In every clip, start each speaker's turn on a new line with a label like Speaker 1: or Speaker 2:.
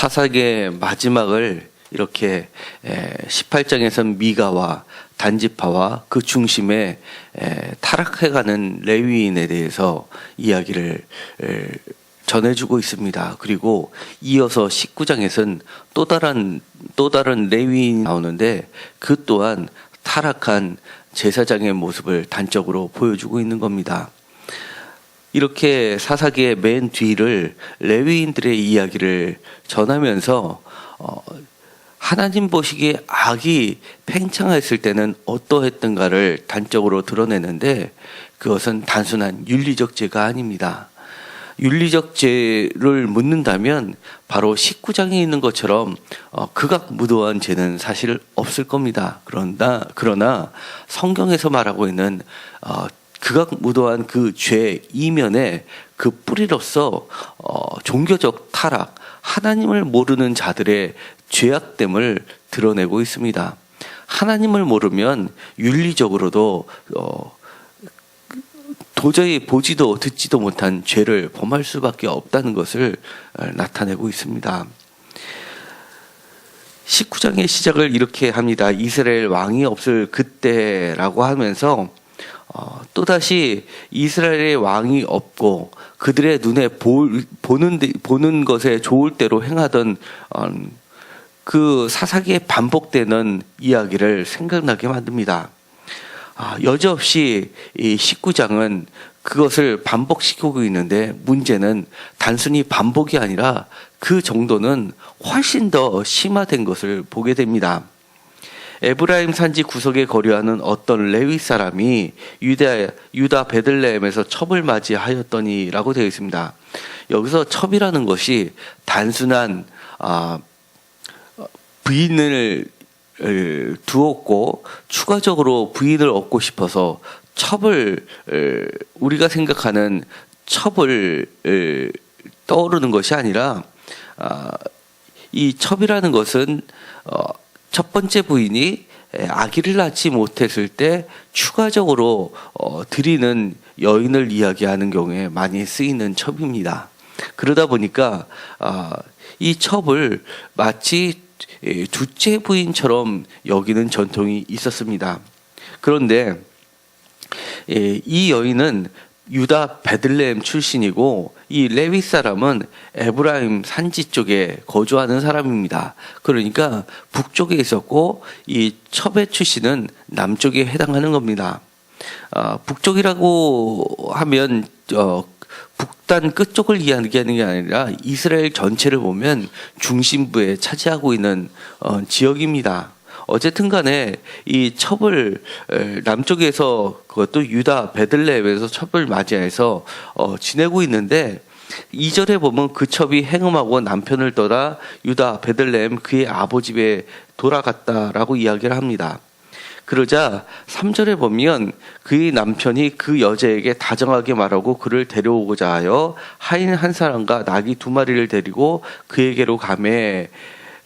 Speaker 1: 사사기의 마지막을 이렇게 18장에서는 미가와 단지파와 그 중심에 타락해가는 레위인에 대해서 이야기를 전해주고 있습니다. 그리고 이어서 19장에서는 또 다른 레위인이 나오는데 그 또한 타락한 제사장의 모습을 단적으로 보여주고 있는 겁니다. 이렇게 사사기의 맨 뒤를 레위인들의 이야기를 전하면서 하나님 보시기에 악이 팽창했을 때는 어떠했던가를 단적으로 드러내는데 그것은 단순한 윤리적 죄가 아닙니다. 윤리적 죄를 묻는다면 바로 19장에 있는 것처럼 극악무도한 죄는 사실 없을 겁니다. 그러나 성경에서 말하고 있는 극악무도한 그 죄 이면에 그 뿌리로서 종교적 타락, 하나님을 모르는 자들의 죄악됨을 드러내고 있습니다. 하나님을 모르면 윤리적으로도 도저히 보지도 듣지도 못한 죄를 범할 수밖에 없다는 것을 나타내고 있습니다. 19장의 시작을 이렇게 합니다. 이스라엘 왕이 없을 그때라고 하면서 또다시 이스라엘의 왕이 없고 그들의 눈에 보는 것에 좋을 대로 행하던 그 사사기에 반복되는 이야기를 생각나게 만듭니다. 여지없이 이 19장은 그것을 반복시키고 있는데 문제는 단순히 반복이 아니라 그 정도는 훨씬 더 심화된 것을 보게 됩니다. 에브라임 산지 구석에 거류하는 어떤 레위 사람이 유다 베들레헴에서 첩을 맞이하였더니라고 되어 있습니다. 여기서 첩이라는 것이 단순한 부인을 두었고 추가적으로 부인을 얻고 싶어서 첩을 우리가 생각하는 첩을 떠오르는 것이 아니라 이 첩이라는 것은 첫 번째 부인이 아기를 낳지 못했을 때 추가적으로 드리는 여인을 이야기하는 경우에 많이 쓰이는 첩입니다. 그러다 보니까 이 첩을 마치 둘째 부인처럼 여기는 전통이 있었습니다. 그런데 이 여인은 유다 베들레헴 출신이고 이 레위 사람은 에브라임 산지 쪽에 거주하는 사람입니다. 그러니까 북쪽에 있었고 이 첩의 출신은 남쪽에 해당하는 겁니다. 북쪽이라고 하면 북단 끝쪽을 이야기하는 게 아니라 이스라엘 전체를 보면 중심부에 차지하고 있는 지역입니다. 어쨌든 간에 이 첩을 남쪽에서 그것도 유다 베들레헴에서 첩을 맞이해서 지내고 있는데 2절에 보면 그 첩이 행음하고 남편을 떠나 유다 베들레헴 그의 아버지 집에 돌아갔다라고 이야기를 합니다. 그러자 3절에 보면 그의 남편이 그 여자에게 다정하게 말하고 그를 데려오고자 하여 하인 한 사람과 나귀 2마리를 데리고 그에게로 가매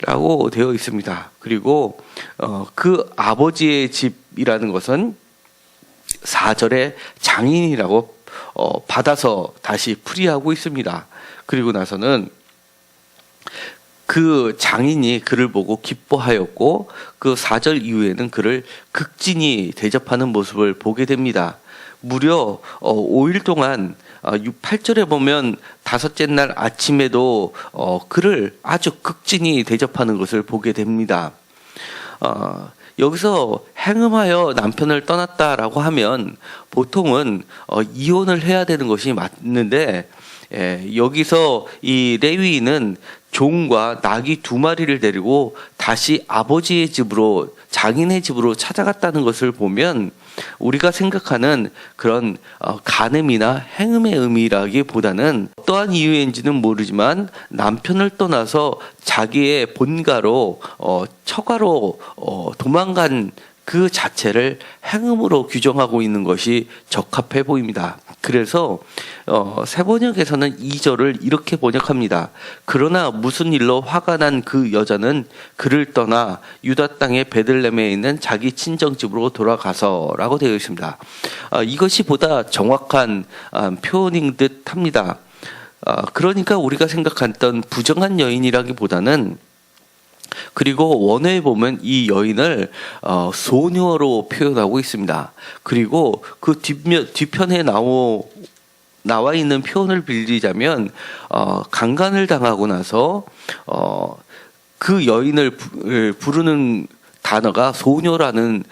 Speaker 1: 라고 되어 있습니다. 그리고 그 아버지의 집이라는 것은 4절에 장인이라고 받아서 다시 풀이하고 있습니다. 그리고 나서는 그 장인이 그를 보고 기뻐하였고 그 4절 이후에는 그를 극진히 대접하는 모습을 보게 됩니다. 무려 5일 동안 8절에 보면 5째 날 아침에도 그를 아주 극진히 대접하는 것을 보게 됩니다. 여기서 행음하여 남편을 떠났다라고 하면 보통은 이혼을 해야 되는 것이 맞는데 여기서 이 레위인은 종과 나귀 2마리를 데리고 다시 아버지의 집으로 장인의 집으로 찾아갔다는 것을 보면 우리가 생각하는 그런 간음이나 행음의 의미라기보다는 어떠한 이유인지는 모르지만 남편을 떠나서 자기의 본가로 처가로 도망간 그 자체를 행음으로 규정하고 있는 것이 적합해 보입니다. 그래서 세번역에서는 2절을 이렇게 번역합니다. 그러나 무슨 일로 화가 난 그 여자는 그를 떠나 유다 땅의 베들레헴에 있는 자기 친정집으로 돌아가서라고 되어 있습니다. 이것이 보다 정확한 표현인 듯 합니다. 그러니까 우리가 생각했던 부정한 여인이라기보다는, 그리고 원어에 보면 이 여인을 소녀로 표현하고 있습니다. 그리고 그 뒤편에 나와 있는 표현을 빌리자면 강간을 당하고 나서 그 여인을 부르는 단어가 소녀라는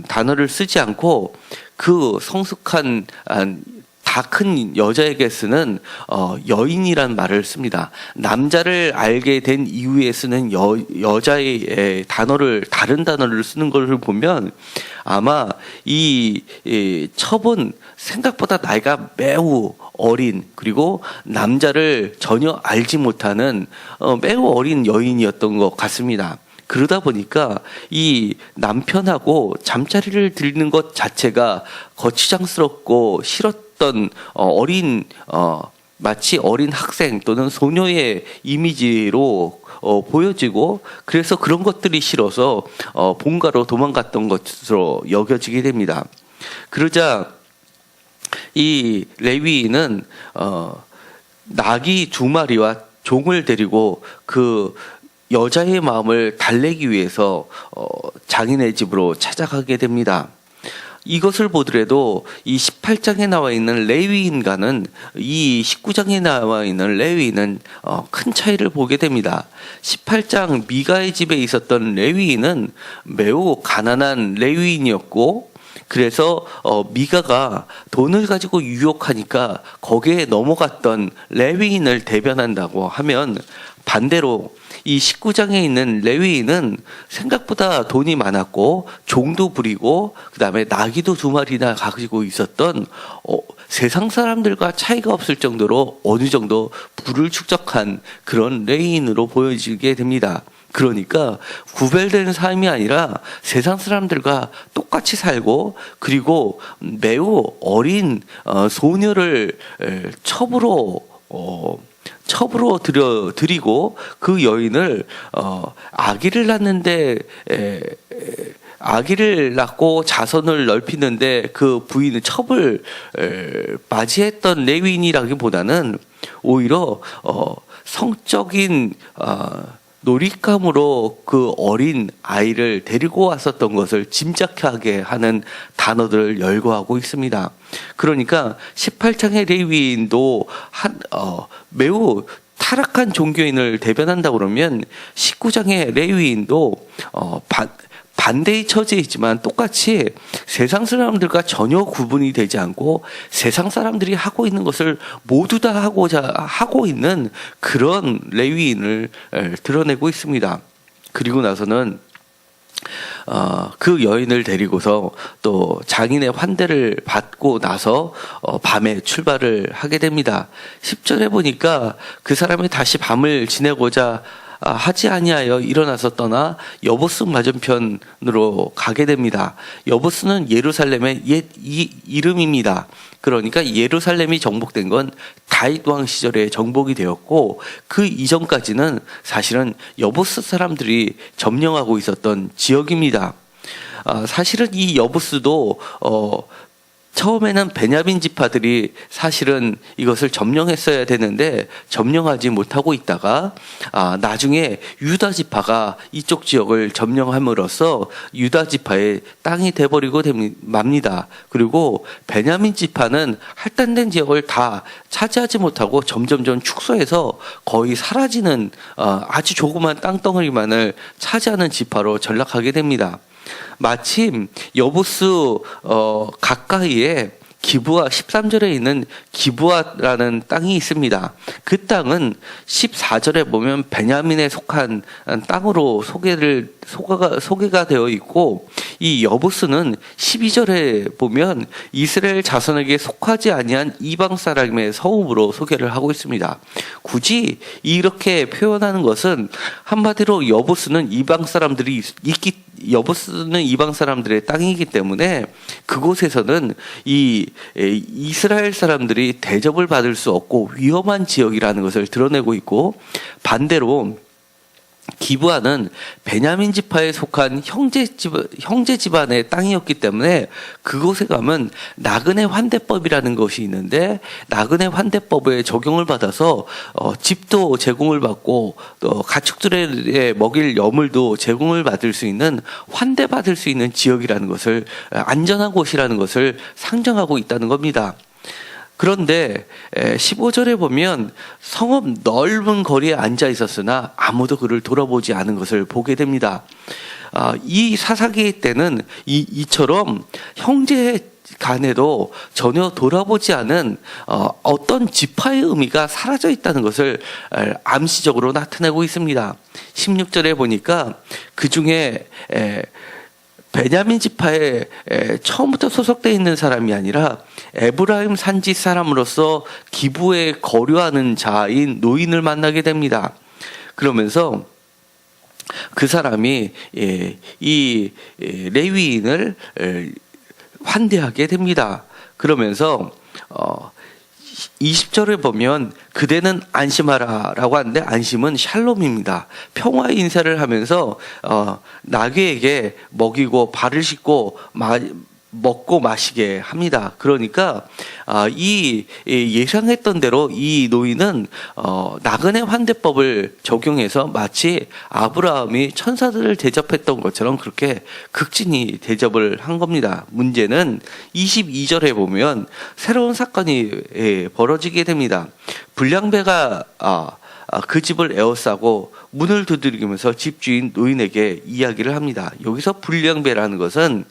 Speaker 1: 단어를 쓰지 않고 그 성숙한 다 큰 여자에게 쓰는 여인이란 말을 씁니다. 남자를 알게 된 이후에 쓰는 여자의 다른 단어를 쓰는 것을 보면 아마 이 첩은 생각보다 나이가 매우 어린, 그리고 남자를 전혀 알지 못하는 매우 어린 여인이었던 것 같습니다. 그러다 보니까 이 남편하고 잠자리를 들는 것 자체가 거추장스럽고 싫었던 마치 어린 학생 또는 소녀의 이미지로 보여지고, 그래서 그런 것들이 싫어서 본가로 도망갔던 것으로 여겨지게 됩니다. 그러자 이 레위인은 나귀 2마리와 종을 데리고 그 여자의 마음을 달래기 위해서 장인의 집으로 찾아가게 됩니다. 이것을 보더라도 이 18장에 나와 있는 레위인과는 이 19장에 나와 있는 레위인은 큰 차이를 보게 됩니다. 18장 미가의 집에 있었던 레위인은 매우 가난한 레위인이었고, 그래서 미가가 돈을 가지고 유혹하니까 거기에 넘어갔던 레위인을 대변한다고 하면, 반대로 이 19장에 있는 레위인은 생각보다 돈이 많았고 종도 부리고 그다음에 나귀도 2마리나 가지고 있었던 세상 사람들과 차이가 없을 정도로 어느 정도 부를 축적한 그런 레위인으로 보여지게 됩니다. 그러니까 구별되는 삶이 아니라 세상 사람들과 똑같이 살고, 그리고 매우 어린 소녀를 첩으로 드리고 그 여인을 아기를 낳는데 아기를 낳고 자손을 넓히는데 그 부인은 첩을 맞이했던 레위인이라기보다는 오히려 성적인 놀잇감으로 그 어린 아이를 데리고 왔었던 것을 짐작하게 하는 단어들을 열거하고 있습니다. 그러니까 18장의 레위인도 매우 타락한 종교인을 대변한다 그러면 19장의 레위인도 반대의 처지이지만 똑같이 세상 사람들과 전혀 구분이 되지 않고 세상 사람들이 하고 있는 것을 모두 다 하고 있는 그런 레위인을 드러내고 있습니다. 그리고 나서는 그 여인을 데리고서 또 장인의 환대를 받고 나서 밤에 출발을 하게 됩니다. 10절에 보니까 그 사람이 다시 밤을 지내고자 하지 아니하여 일어나서 떠나 여보스 맞은편으로 가게 됩니다. 여보스는 예루살렘의 옛 이름입니다. 그러니까 예루살렘이 정복된 건 다윗 왕 시절에 정복이 되었고, 그 이전까지는 사실은 여보스 사람들이 점령하고 있었던 지역입니다. 사실은 이 여보스도 처음에는 베냐민 지파들이 사실은 이것을 점령했어야 되는데 점령하지 못하고 있다가 나중에 유다 지파가 이쪽 지역을 점령함으로써 유다 지파의 땅이 돼버리고 맙니다. 그리고 베냐민 지파는 할당된 지역을 다 차지하지 못하고 점점점 축소해서 거의 사라지는 아주 조그만 땅덩어리만을 차지하는 지파로 전락하게 됩니다. 마침 여보스 가까이에 기브아 13절에 있는 기브아라는 땅이 있습니다. 그 땅은 14절에 보면 베냐민에 속한 땅으로 소개가 되어 있고, 이 여보스는 12절에 보면 이스라엘 자손에게 속하지 아니한 이방 사람의 성읍으로 소개를 하고 있습니다. 굳이 이렇게 표현하는 것은 한마디로 여보스는 이방 사람들의 땅이기 때문에 그곳에서는 이 이스라엘 사람들이 대접을 받을 수 없고 위험한 지역이라는 것을 드러내고 있고, 반대로 기브아는 베냐민 지파에 속한 형제 집안의 땅이었기 때문에 그곳에 가면 나그네 환대법이라는 것이 있는데, 나그네 환대법에 적용을 받아서 집도 제공을 받고 또 가축들에 먹일 여물도 제공을 받을 수 있는, 환대받을 수 있는 지역이라는 것을, 안전한 곳이라는 것을 상정하고 있다는 겁니다. 그런데 15절에 보면 성읍 넓은 거리에 앉아 있었으나 아무도 그를 돌아보지 않은 것을 보게 됩니다. 이 사사기 때는 이처럼 형제 간에도 전혀 돌아보지 않은 어떤 지파의 의미가 사라져 있다는 것을 암시적으로 나타내고 있습니다. 16절에 보니까 그 중에 베냐민 지파에 처음부터 소속되어 있는 사람이 아니라 에브라임 산지 사람으로서 기부에 거류하는 자인 노인을 만나게 됩니다. 그러면서 그 사람이 이 레위인을 환대하게 됩니다. 그러면서 20절에 보면 그대는 안심하라라고 하는데, 안심은 샬롬입니다. 평화의 인사를 하면서 나귀에게 먹이고 발을 씻고 먹고 마시게 합니다. 그러니까 이 예상했던 대로 이 노인은 나그네 환대법을 적용해서 마치 아브라함이 천사들을 대접했던 것처럼 그렇게 극진히 대접을 한 겁니다. 문제는 22절에 보면 새로운 사건이 벌어지게 됩니다. 불량배가 그 집을 에워싸고 문을 두드리면서 집주인 노인에게 이야기를 합니다. 여기서 불량배라는 것은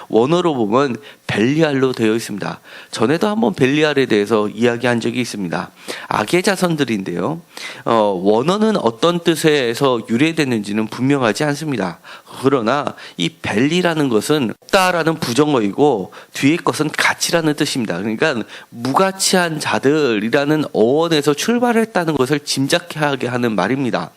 Speaker 1: 원어로 보면 벨리알로 되어 있습니다. 전에도 한번 벨리알에 대해서 이야기한 적이 있습니다. 악의 자손들인데요. 원어는 어떤 뜻에서 유래됐는지는 분명하지 않습니다. 그러나 이 벨리라는 것은 없다라는 부정어이고 뒤에 것은 가치라는 뜻입니다. 그러니까 무가치한 자들이라는 어원에서 출발했다는 것을 짐작하게 하는 말입니다.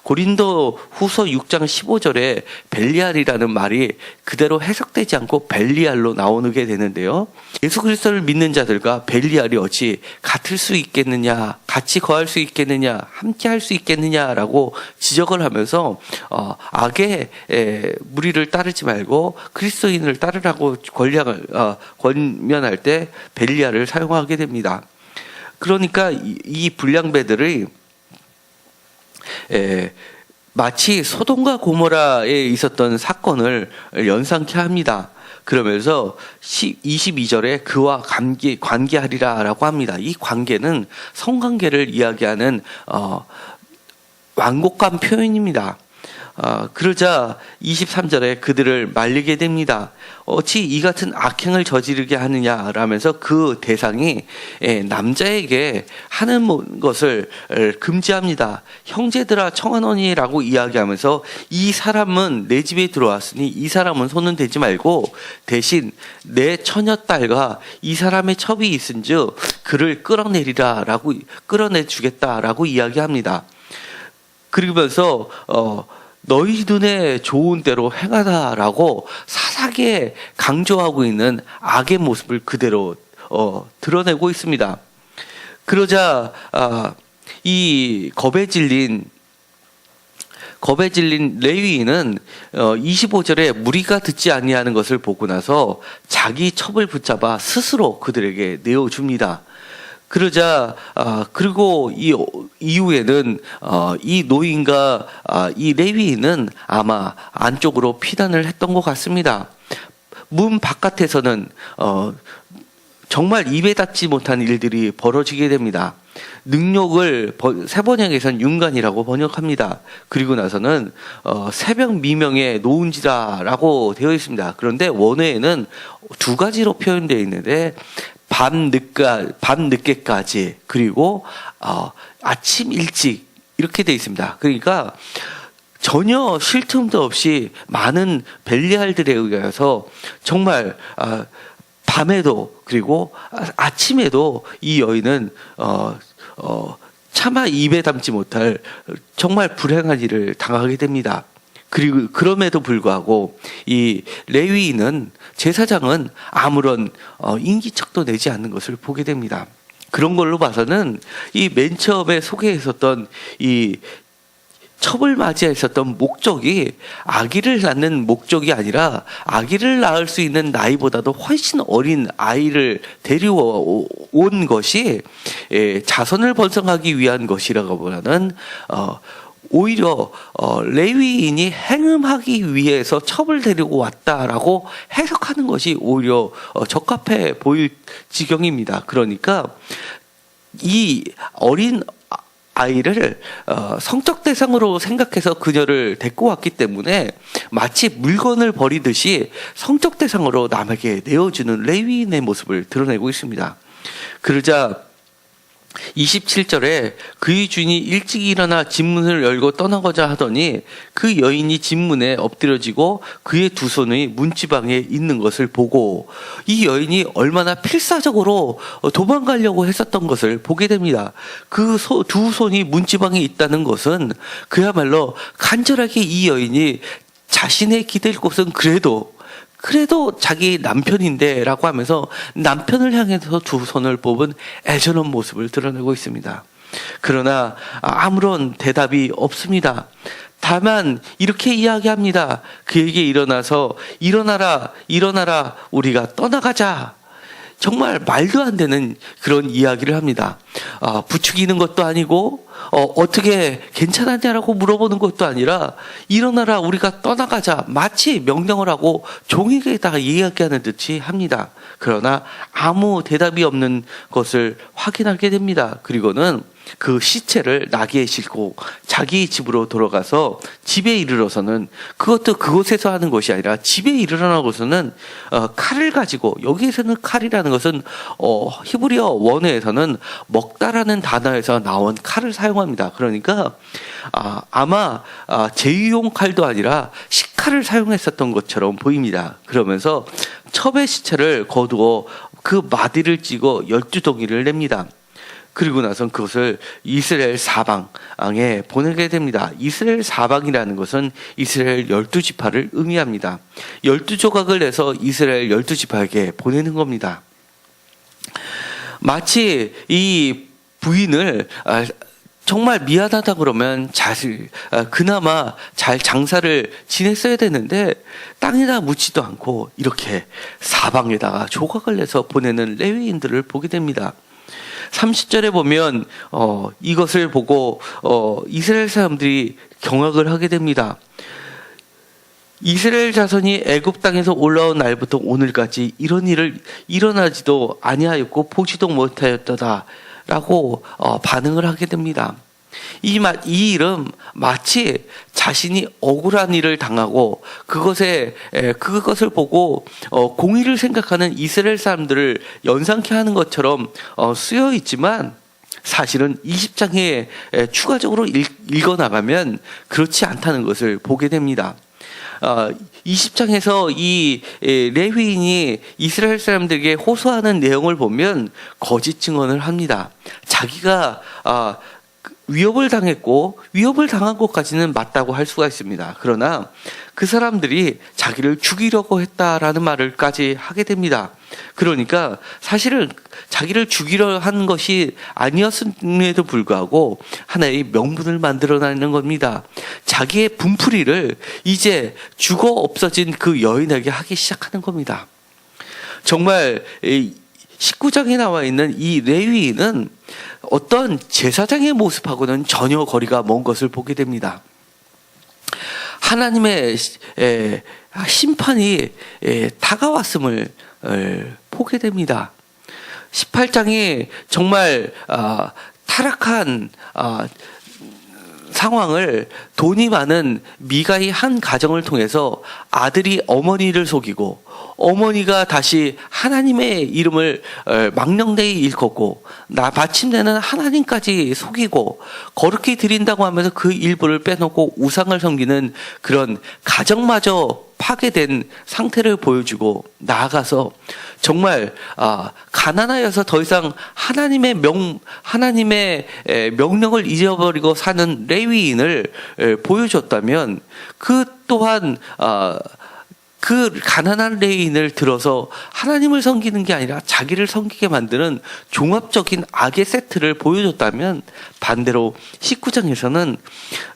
Speaker 1: 고린도 후서 6장 15절에 벨리알이라는 말이 그대로 해석되지 않고 벨리알로 나오게 되는데요. 예수 그리스도를 믿는 자들과 벨리알이 어찌 같을 수 있겠느냐, 같이 거할 수 있겠느냐, 함께 할 수 있겠느냐라고 지적을 하면서 악의 무리를 따르지 말고 그리스도인을 따르라고 권면할 때 벨리알을 사용하게 됩니다. 그러니까 이 불량배들의 마치 소돔과 고모라에 있었던 사건을 연상케 합니다. 그러면서 22절에 그와 관계하리라 라고 합니다. 이 관계는 성관계를 이야기하는 완곡한 표현입니다. 그러자 23절에 그들을 말리게 됩니다. 어찌 이 같은 악행을 저지르게 하느냐라면서 그 대상이 남자에게 하는 것을 금지합니다. 형제들아 청하노니라고 이야기하면서 이 사람은 내 집에 들어왔으니 이 사람은 손은 대지 말고 대신 내 처녀딸과 이 사람의 첩이 있은즉 그를 끌어내리라라고, 끌어내주겠다라고 이야기합니다. 그러면서 너희 눈에 좋은 대로 행하다라고 사사기에 강조하고 있는 악의 모습을 그대로 드러내고 있습니다. 그러자 이 겁에 질린 레위인은 25절에 무리가 듣지 아니하는 것을 보고 나서 자기 첩을 붙잡아 스스로 그들에게 내어줍니다. 그러자 그리고 이 이후에는 이 노인과 이 레위인은 아마 안쪽으로 피난을 했던 것 같습니다. 문 바깥에서는 정말 입에 닿지 못한 일들이 벌어지게 됩니다. 능욕을 세번역에서는 윤간이라고 번역합니다. 그리고 나서는 새벽 미명에 노은지라라고 되어 있습니다. 그런데 원어에는 두 가지로 표현되어 있는데 밤 늦게까지 그리고 아침 일찍 이렇게 되어 있습니다. 그러니까 전혀 쉴 틈도 없이 많은 벨리알들에 의해서 정말 밤에도 그리고 아침에도 이 여인은 차마 입에 담지 못할 정말 불행한 일을 당하게 됩니다. 그리고 그럼에도 불구하고 이 레위인은 제사장은 아무런 인기척도 내지 않는 것을 보게 됩니다. 그런 걸로 봐서는 이 맨 처음에 소개했었던 이 첩을 맞이했었던 목적이 아기를 낳는 목적이 아니라 아기를 낳을 수 있는 나이보다도 훨씬 어린 아이를 데려온 것이 자손을 번성하기 위한 것이라고 보다는 오히려 레위인이 행음하기 위해서 첩을 데리고 왔다라고 해석하는 것이 오히려 적합해 보일 지경입니다. 그러니까 이 어린 아이를 성적 대상으로 생각해서 그녀를 데리고 왔기 때문에 마치 물건을 버리듯이 성적 대상으로 남에게 내어주는 레위인의 모습을 드러내고 있습니다. 그러자 27절에 그의 주인이 일찍 일어나 집문을 열고 떠나고자 하더니 그 여인이 집문에 엎드려지고 그의 두 손이 문지방에 있는 것을 보고 이 여인이 얼마나 필사적으로 도망가려고 했었던 것을 보게 됩니다. 그 두 손이 문지방에 있다는 것은 그야말로 간절하게 이 여인이 자신의 기댈 곳은 그래도 자기 남편인데 라고 하면서 남편을 향해서 두 손을 뽑은 애절한 모습을 드러내고 있습니다. 그러나 아무런 대답이 없습니다. 다만 이렇게 이야기합니다. 그에게 일어나서 일어나라 우리가 떠나가자. 정말 말도 안 되는 그런 이야기를 합니다. 부추기는 것도 아니고 어떻게 괜찮았냐라고 물어보는 것도 아니라 일어나라 우리가 떠나가자 마치 명령을 하고 종에게다가 이야기하는 듯이 합니다. 그러나 아무 대답이 없는 것을 확인하게 됩니다. 그리고는 그 시체를 나귀에 싣고 자기 집으로 돌아가서 집에 이르러서는 그것도 그곳에서 하는 것이 아니라 집에 이르러나고서는 칼을 가지고 여기에서는 칼이라는 것은 히브리어 원어에서는 먹다라는 단어에서 나온 칼을 사용합니다. 그러니까 아마 제유용 칼도 아니라 식칼을 사용했었던 것처럼 보입니다. 그러면서 첩의 시체를 거두어 그 마디를 찍어 12덩이를 냅니다. 그리고 나선 그것을 이스라엘 사방에 보내게 됩니다. 이스라엘 사방이라는 것은 이스라엘 12지파를 의미합니다. 12조각을 내서 이스라엘 12지파에게 보내는 겁니다. 마치 이 부인을 정말 미안하다 그러면 그나마 잘 장사를 지냈어야 되는데 땅에다 묻지도 않고 이렇게 사방에다가 조각을 내서 보내는 레위인들을 보게 됩니다. 30절에 보면 이것을 보고 이스라엘 사람들이 경악을 하게 됩니다. 이스라엘 자손이 애굽 땅에서 올라온 날부터 오늘까지 이런 일을 일어나지도 아니하였고 보지도 못하였다라고 반응을 하게 됩니다. 이 일은 마치 자신이 억울한 일을 당하고 그것을 보고 공의를 생각하는 이스라엘 사람들을 연상케 하는 것처럼 쓰여 있지만 사실은 20장에 추가적으로 읽어나가면 그렇지 않다는 것을 보게 됩니다. 20장에서 이 레위인이 이스라엘 사람들에게 호소하는 내용을 보면 거짓 증언을 합니다. 자기가 위협을 당했고 위협을 당한 것까지는 맞다고 할 수가 있습니다. 그러나 그 사람들이 자기를 죽이려고 했다라는 말을까지 하게 됩니다. 그러니까 사실은 자기를 죽이려 한 것이 아니었음에도 불구하고 하나의 명분을 만들어내는 겁니다. 자기의 분풀이를 이제 죽어 없어진 그 여인에게 하기 시작하는 겁니다. 정말 19장에 나와 있는 이 레위인은 어떤 제사장의 모습하고는 전혀 거리가 먼 것을 보게 됩니다. 하나님의 심판이 다가왔음을 보게 됩니다. 18장이 정말 타락한 상황을 돈이 많은 미가의 한 가정을 통해서 아들이 어머니를 속이고 어머니가 다시 하나님의 이름을 망령되이 일컫고 마침내는 하나님까지 속이고 거룩히 드린다고 하면서 그 일부를 빼놓고 우상을 섬기는 그런 가정마저 파괴된 상태를 보여주고 나아가서 정말 가난하여서 더 이상 하나님의 명령을 잊어버리고 사는 레위인을 보여줬다면 그 또한 그 가난한 레위인을 들어서 하나님을 섬기는 게 아니라 자기를 섬기게 만드는 종합적인 악의 세트를 보여줬다면, 반대로 19장에서는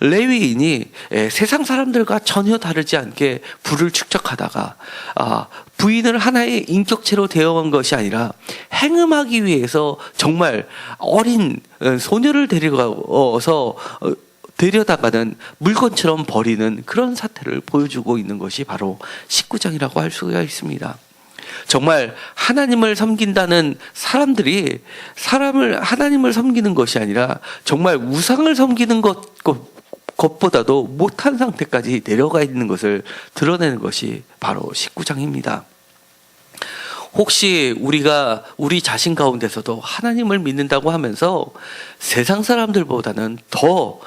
Speaker 1: 레위인이 세상 사람들과 전혀 다르지 않게 부를 축적하다가 부인을 하나의 인격체로 대응한 것이 아니라 행음하기 위해서 정말 어린 소녀를 데려다가는 물건처럼 버리는 그런 사태를 보여주고 있는 것이 바로 19장이라고 할 수가 있습니다. 정말 하나님을 섬긴다는 사람들이 하나님을 섬기는 것이 아니라 정말 우상을 섬기는 것보다도 못한 상태까지 내려가 있는 것을 드러내는 것이 바로 19장입니다. 혹시 우리가 우리 자신 가운데서도 하나님을 믿는다고 하면서 세상 사람들보다는 더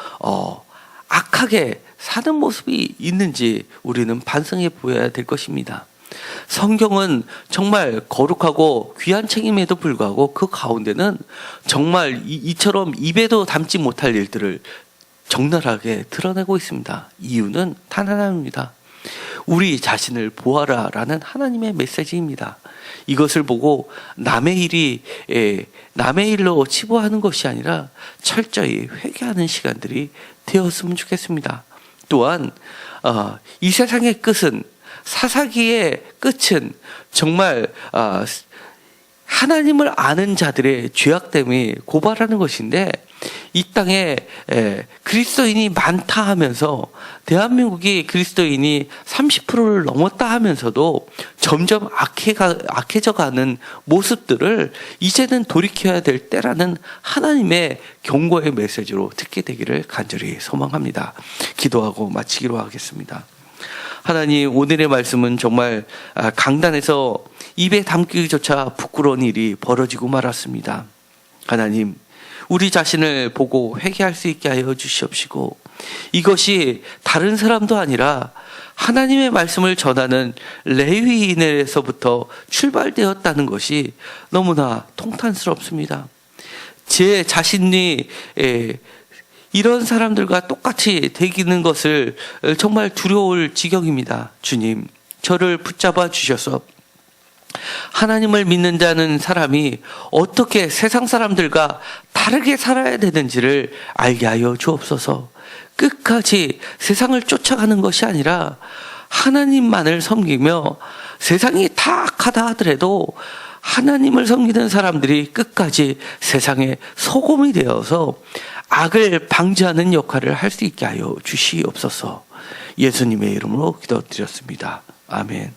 Speaker 1: 악하게 사는 모습이 있는지 우리는 반성해 보아야 될 것입니다. 성경은 정말 거룩하고 귀한 책임에도 불구하고 그 가운데는 정말 이처럼 입에도 담지 못할 일들을 적나라하게 드러내고 있습니다. 이유는 단 하나입니다. 우리 자신을 보아라라는 하나님의 메시지입니다. 이것을 보고 남의 일로 치부하는 것이 아니라 철저히 회개하는 시간들이 되었으면 좋겠습니다. 또한 이 세상의 끝은, 사사기의 끝은 정말 하나님을 아는 자들의 죄악됨이 고발하는 것인데, 이 땅에 그리스도인이 많다 하면서 대한민국이 그리스도인이 30%를 넘었다 하면서도 점점 악해져가는 모습들을 이제는 돌이켜야 될 때라는 하나님의 경고의 메시지로 듣게 되기를 간절히 소망합니다. 기도하고 마치기로 하겠습니다. 하나님, 오늘의 말씀은 정말 강단에서 입에 담기조차 부끄러운 일이 벌어지고 말았습니다. 하나님, 우리 자신을 보고 회개할 수 있게 하여 주시옵시고, 이것이 다른 사람도 아니라 하나님의 말씀을 전하는 레위인에서부터 출발되었다는 것이 너무나 통탄스럽습니다. 제 자신이 이런 사람들과 똑같이 되기는 것을 정말 두려울 지경입니다. 주님, 저를 붙잡아 주셔서 하나님을 믿는 자는 사람이 어떻게 세상 사람들과 다르게 살아야 되는지를 알게 하여 주옵소서. 끝까지 세상을 쫓아가는 것이 아니라 하나님만을 섬기며, 세상이 다 악하다 하더라도 하나님을 섬기는 사람들이 끝까지 세상의 소금이 되어서 악을 방지하는 역할을 할 수 있게 하여 주시옵소서. 예수님의 이름으로 기도드렸습니다. 아멘.